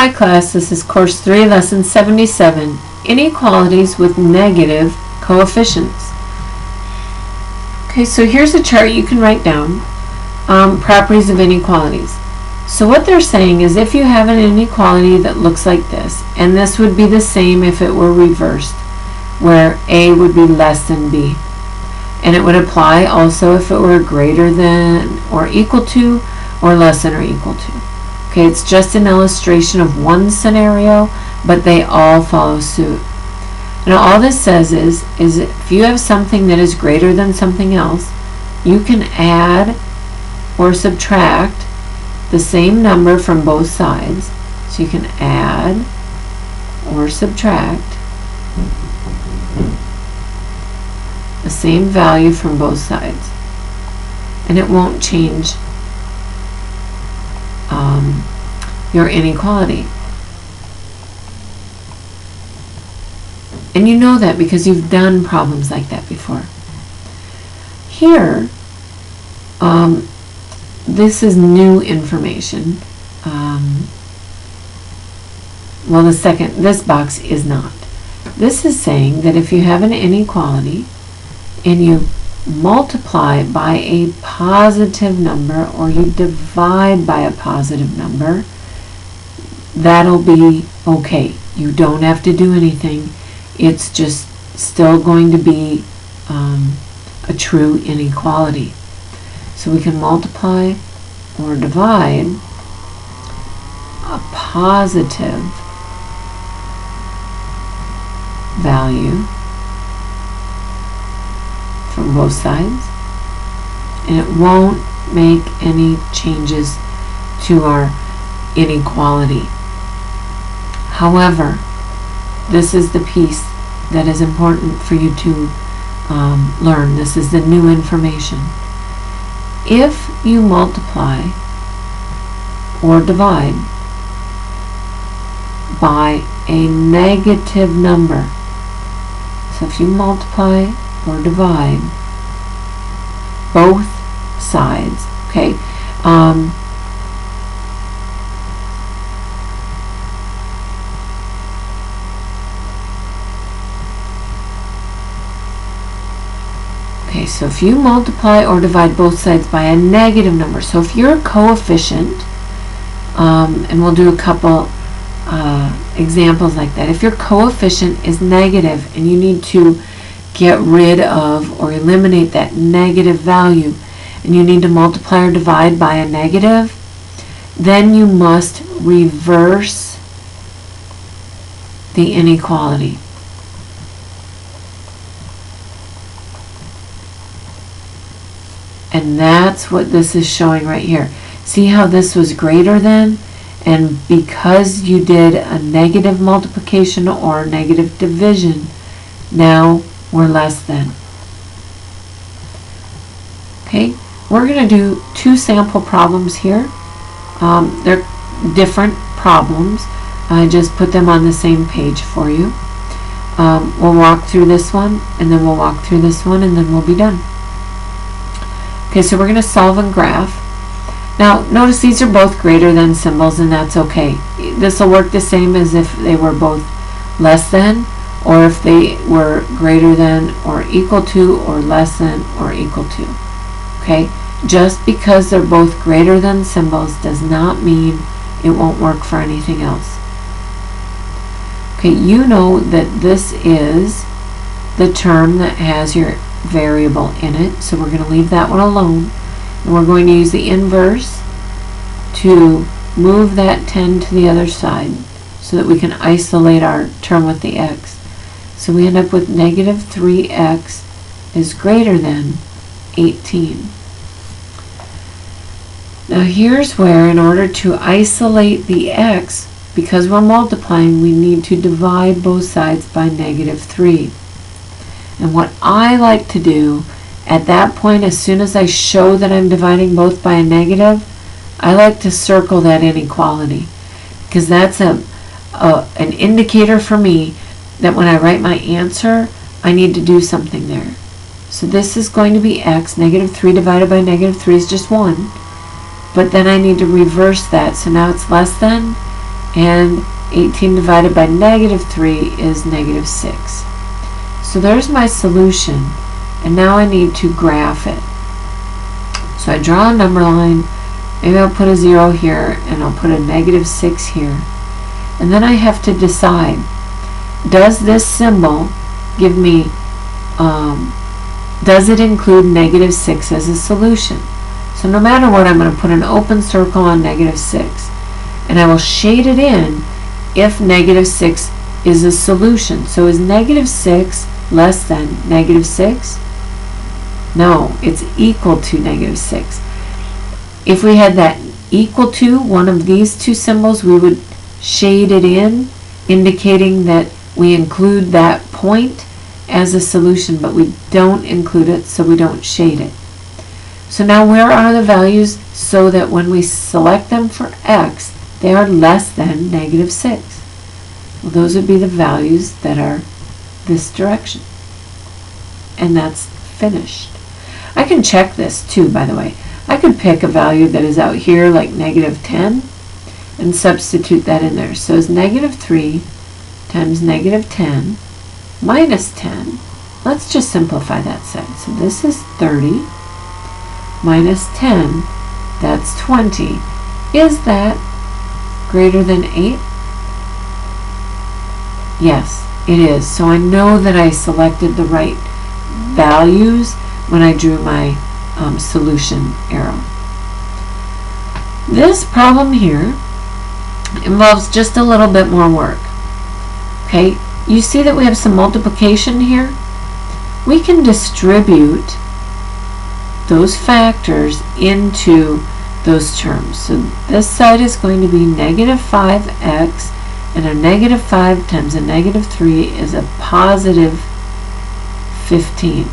Hi class, this is course 3, lesson 77, inequalities with negative coefficients. Okay, so here's a chart you can write down, properties of inequalities. So what they're saying is if you have an inequality that looks like this, and this would be the same if it were reversed, where A would be less than B. And it would apply also if it were greater than or equal to or less than or equal to. Okay, it's just an illustration of one scenario, but they all follow suit. And all this says is if you have something that is greater than something else, you can add or subtract the same number from both sides. So you can add or subtract the same value from both sides. And it won't change your inequality. And you know that because you've done problems like that before. Here, this is new information. Well, this box is not. This is saying that if you have an inequality and you multiply by a positive number or you divide by a positive number, that'll be okay. You don't have to do anything. It's just still going to be a true inequality. So we can multiply or divide a positive value from both sides, and it won't make any changes to our inequality. However, this is the piece that is important for you to learn. This is the new information. If you multiply or divide by a negative number, so if you multiply or divide both sides, okay, okay, so if you multiply or divide both sides by a negative number, so if you're a coefficient, and we'll do a couple examples like that. If your coefficient is negative and you need to get rid of or eliminate that negative value, and you need to multiply or divide by a negative, then you must reverse the inequality. And that's what this is showing right here. See how this was greater than? And because you did a negative multiplication or negative division, now we're less than. Okay, we're going to do two sample problems here. They're different problems. I just put them on the same page for you. We'll walk through this one, and then we'll walk through this one, and then we'll be done. Okay, so we're going to solve and graph. Now, notice these are both greater than symbols, and that's okay. This will work the same as if they were both less than, or if they were greater than or equal to or less than or equal to. Okay? Just because they're both greater than symbols does not mean it won't work for anything else. Okay, you know that this is the term that has your variable in it, so we're going to leave that one alone. And we're going to use the inverse to move that 10 to the other side so that we can isolate our term with the x. So we end up with negative 3x is greater than 18. Now here's where, in order to isolate the x, because we're multiplying, we need to divide both sides by negative 3. And what I like to do at that point, as soon as I show that I'm dividing both by a negative, I like to circle that inequality, because that's an indicator for me that when I write my answer, I need to do something there. So this is going to be x. Negative 3 divided by negative 3 is just 1. But then I need to reverse that. So now it's less than, and 18 divided by negative 3 is negative 6. So there's my solution, and now I need to graph it. So I draw a number line, maybe I'll put a 0 here, and I'll put a negative 6 here. And then I have to decide, does this symbol give me, does it include negative 6 as a solution? So no matter what, I'm going to put an open circle on negative 6. And I will shade it in if negative 6 is a solution. So is negative 6 less than negative 6? No, it's equal to negative 6. If we had that equal to one of these two symbols, we would shade it in, indicating that we include that point as a solution, but we don't include it, so we don't shade it. So now where are the values so that when we select them for x, they are less than negative 6? Well, those would be the values that are this direction. And that's finished. I can check this too, by the way. I could pick a value that is out here, like negative 10, and substitute that in there. So it's negative 3 times negative 10 minus 10. Let's just simplify that side. So this is 30 minus 10, that's 20. Is that greater than 8? Yes, it is. So I know that I selected the right values when I drew my solution arrow. This problem here involves just a little bit more work. Okay, you see that we have some multiplication here? We can distribute those factors into those terms. So this side is going to be negative 5x, and a negative 5 times a negative 3 is a positive 15.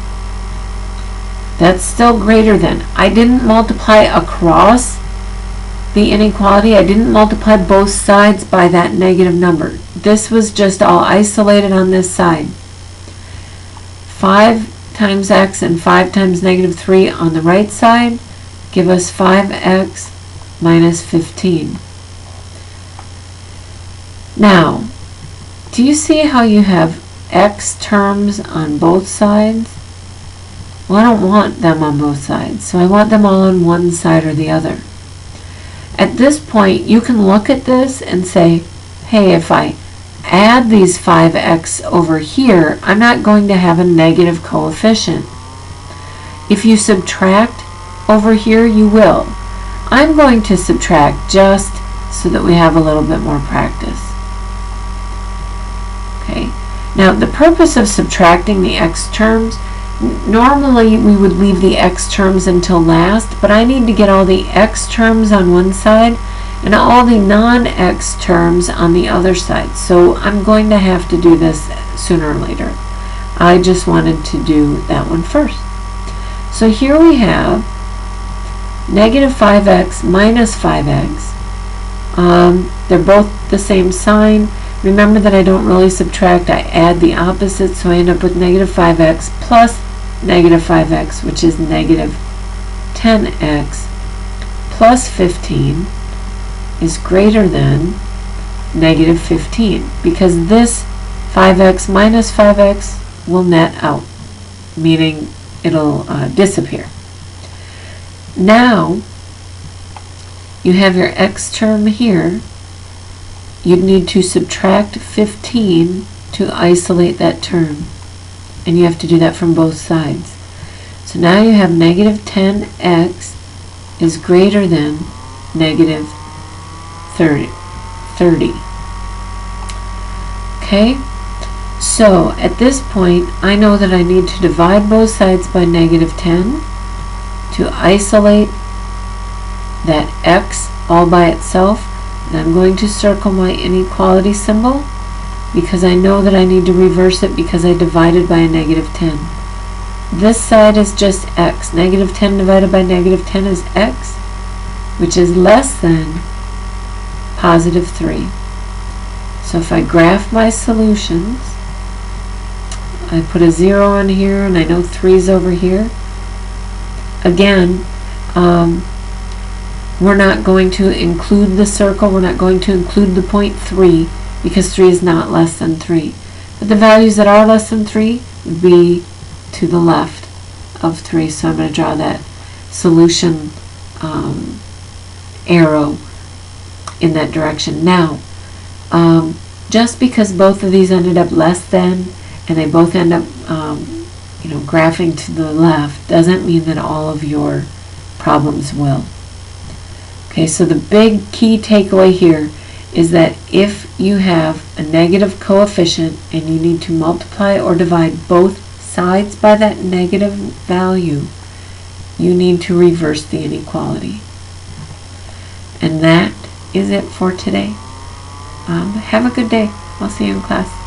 That's still greater than. I didn't multiply across the inequality. I didn't multiply both sides by that negative number. This was just all isolated on this side. 5 times x and 5 times negative 3 on the right side give us 5x minus 15. Now, do you see how you have x terms on both sides? Well, I don't want them on both sides, so I want them all on one side or the other. At this point, you can look at this and say, hey, if I add these 5x over here, I'm not going to have a negative coefficient. If you subtract over here, you will. I'm going to subtract just so that we have a little bit more practice. Okay. Now, the purpose of subtracting the x terms, normally we would leave the x terms until last, but I need to get all the x terms on one side and all the non-x terms on the other side. So I'm going to have to do this sooner or later. I just wanted to do that one first. So here we have negative 5x minus 5x. They're both the same sign. Remember that I don't really subtract, I add the opposite, so I end up with negative 5x plus negative 5x, which is negative 10x plus 15 is greater than negative 15, because this 5x minus 5x will net out, meaning it'll disappear. Now you have your x term here. You'd need to subtract 15 to isolate that term, and you have to do that from both sides. So now you have negative 10x is greater than negative 30. Okay, so at this point I know that I need to divide both sides by negative 10 to isolate that x all by itself. And I'm going to circle my inequality symbol because I know that I need to reverse it because I divided by a negative 10. This side is just x. Negative 10 divided by negative 10 is x, which is less than positive 3. So if I graph my solutions, I put a 0 on here and I know 3 is over here. Again, we're not going to include the circle, we're not going to include the point 3 because 3 is not less than 3. But the values that are less than 3 would be to the left of 3. So I'm going to draw that solution arrow in that direction. Now, just because both of these ended up less than and they both end up graphing to the left doesn't mean that all of your problems will. Okay, so the big key takeaway here is that if you have a negative coefficient and you need to multiply or divide both sides by that negative value, you need to reverse the inequality. And that is it for today. Have a good day. I'll see you in class.